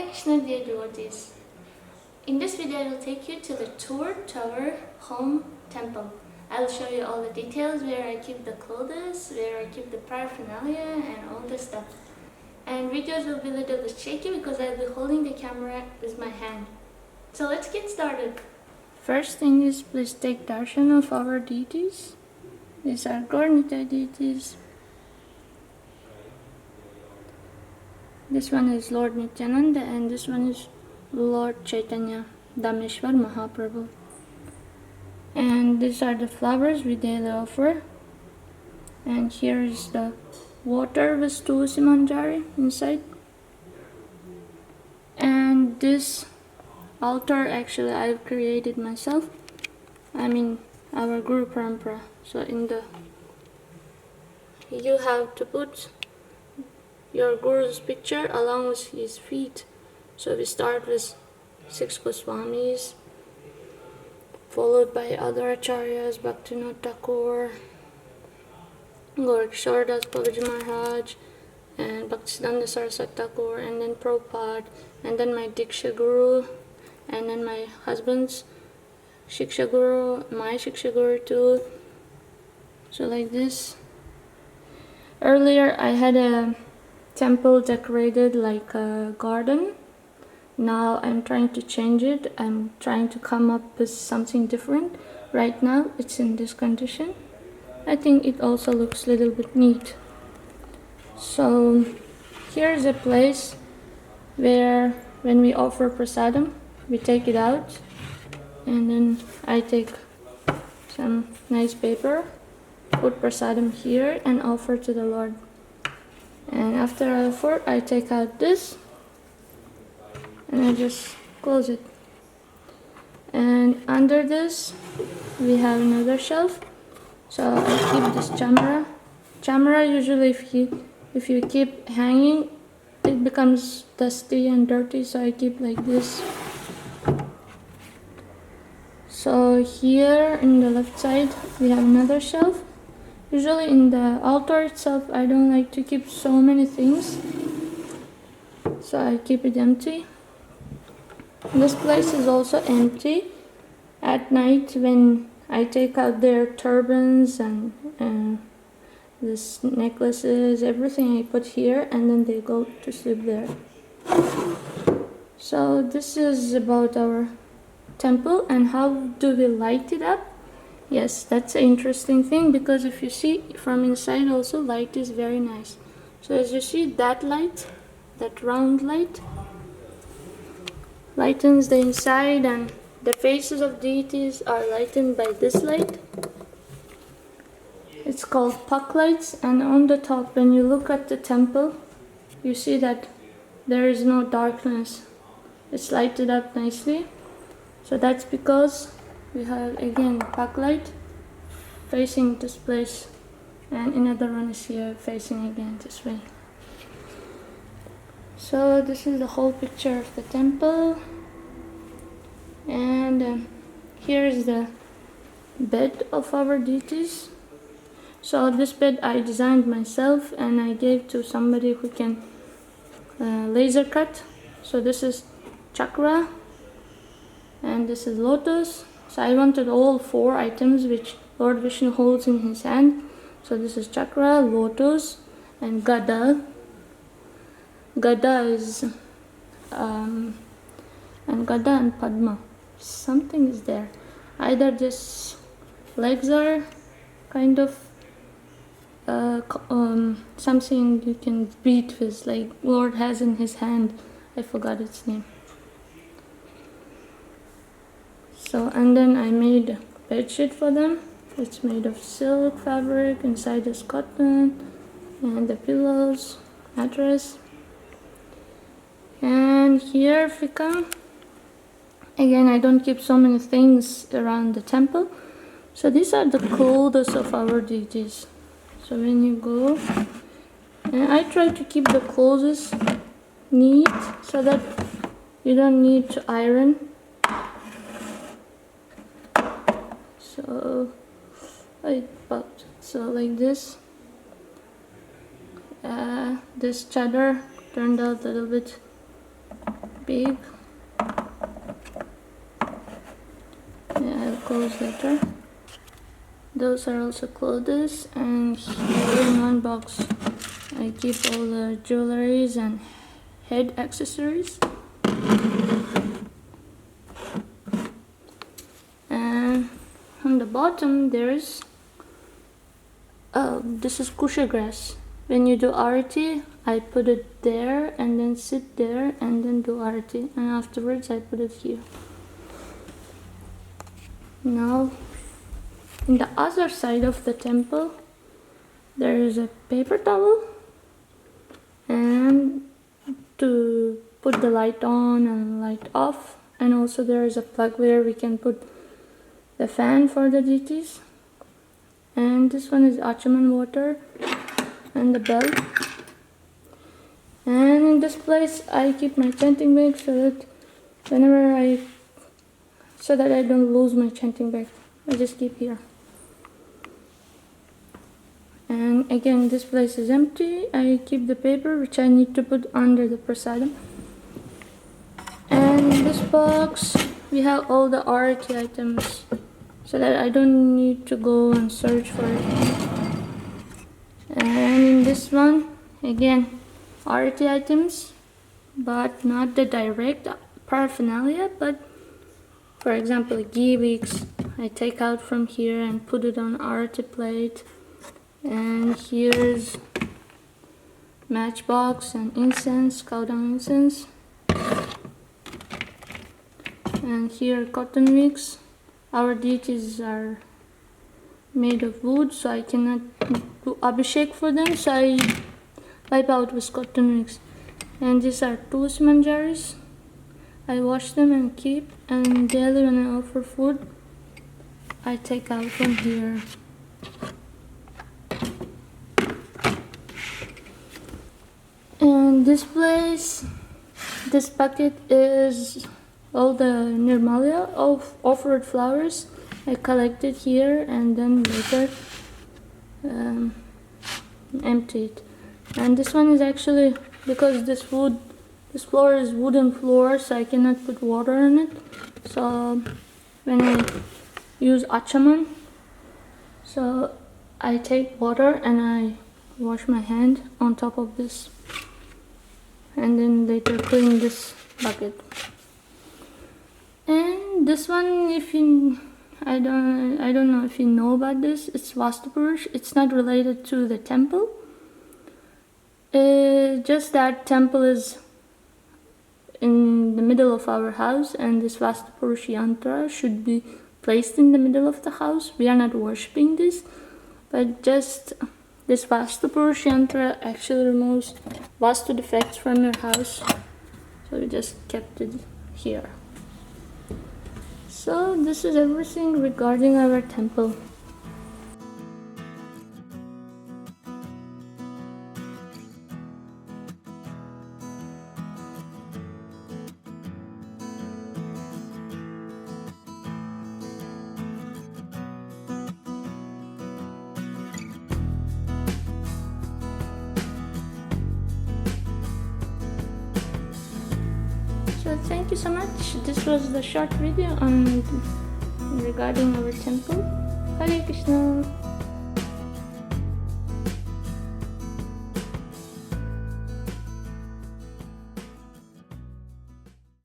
Krishna dear devotees. In this video I will take you to the tour to our home temple. I will show you all the details, where I keep the clothes, where I keep the paraphernalia and all the stuff. And videos will be a little bit shaky because I will be holding the camera with my hand. So let's get started. First thing is, please take darshan of our deities. These are Gornita deities. This one is Lord Nityananda and this one is Lord Chaitanya, Dameshwar Mahaprabhu. And these are the flowers we daily offer. And here is the water with Tulsi Manjari inside. And this altar actually I've created myself. I mean our Guru Parampara. So you have to put your Guru's picture along with his feet. So we start with 6 Goswamis, followed by other acharyas, Bhaktivinoda Thakur, Gaurkishore Das Babaji Maharaj, and Bhaktisiddhanta Saraswati Thakur, and then Prabhupada, and then my Diksha Guru, and then my husband's Shiksha Guru, my Shiksha Guru too. So like this. Earlier I had a temple decorated like a garden. Now I'm trying to change it. I'm trying to come up with something different. Right now it's in this condition. I think it also looks a little bit neat. So here's a place where when we offer prasadam, we take it out and then I take some nice paper, put prasadam here and offer to the Lord. And after I offer, I take out this and I just close it. And under this we have another shelf. So I keep this chamara. Chamara usually if you keep hanging, it becomes dusty and dirty, so I keep like this. So here in the left side we have another shelf. Usually in the altar itself I don't like to keep so many things, so I keep it empty. This place is also empty. At night when I take out their turbans and this necklaces, everything I put here, and then they go to sleep there. So this is about our temple. And how do we light it up? Yes, that's an interesting thing, because if you see from inside also, light is very nice. So as you see, that light, that round light, lightens the inside, and the faces of deities are lightened by this light. It's called puck lights, and on the top when you look at the temple, you see that there is no darkness. It's lighted up nicely. So that's because we have again puck light facing this place, and another one is here facing again this way. So this is the whole picture of the temple. And here is the bed of our deities. So this bed I designed myself and I gave to somebody who can laser cut. So this is chakra and this is lotus. So I wanted all 4 items which Lord Vishnu holds in his hand. So this is chakra, lotus, and gada. Gada is and gada and padma. Something is there. Either this legs are kind of something you can beat with, like Lord has in his hand. I forgot its name. So, and then I made a bed sheet for them. It's made of silk fabric, inside is cotton, and the pillows, mattress. And here if we come, again I don't keep so many things around the temple. So these are the clothes of our deities. So when you go, and I try to keep the clothes neat so that you don't need to iron. So like this. This chadar turned out a little bit big. Yeah, I'll close later. Those are also clothes, and here in one box I keep all the jewelries and head accessories. And on the bottom there's this is kusha grass. When you do arati, I put it there and then sit there and then do arati, and afterwards I put it here. Now in the other side of the temple there is a paper towel, and to put the light on and light off, and also there is a plug where we can put the fan for the deities. And this one is Achaman water and the bell. And in this place I keep my chanting bag so that I don't lose my chanting bag. I just keep here. And again, this place is empty. I keep the paper which I need to put under the prasadam. And in this box we have all the arati items so that I don't need to go and search for it. And in this one, again, arati items, but not the direct paraphernalia, but for example ghee wicks I take out from here and put it on arati plate. And here's matchbox and incense, cow dung incense. And here cotton wicks. Our deities are made of wood, so I cannot do abhishek for them, so I wipe out with cotton wicks. And these are tulsi manjaris. I wash them and keep, and daily when I offer food I take out from here. And this place, this bucket is all the nirmalya of offered flowers. I collected here and then later empty it. And this one is actually, because this floor is wooden floor, so I cannot put water in it. So when I use Achaman, so I take water and I wash my hand on top of this, and then later clean this bucket. And this one, I don't know if you know about this, it's Vastupurush. It's not related to the temple. Just that temple is in the middle of our house, and this Vastupurush yantra should be placed in the middle of the house. We are not worshipping this, but just this Vastupurush yantra actually removes Vastu defects from your house. So we just kept it here. So this is everything regarding our temple. So thank you so much. This was the short video on regarding our temple. Hare Krishna.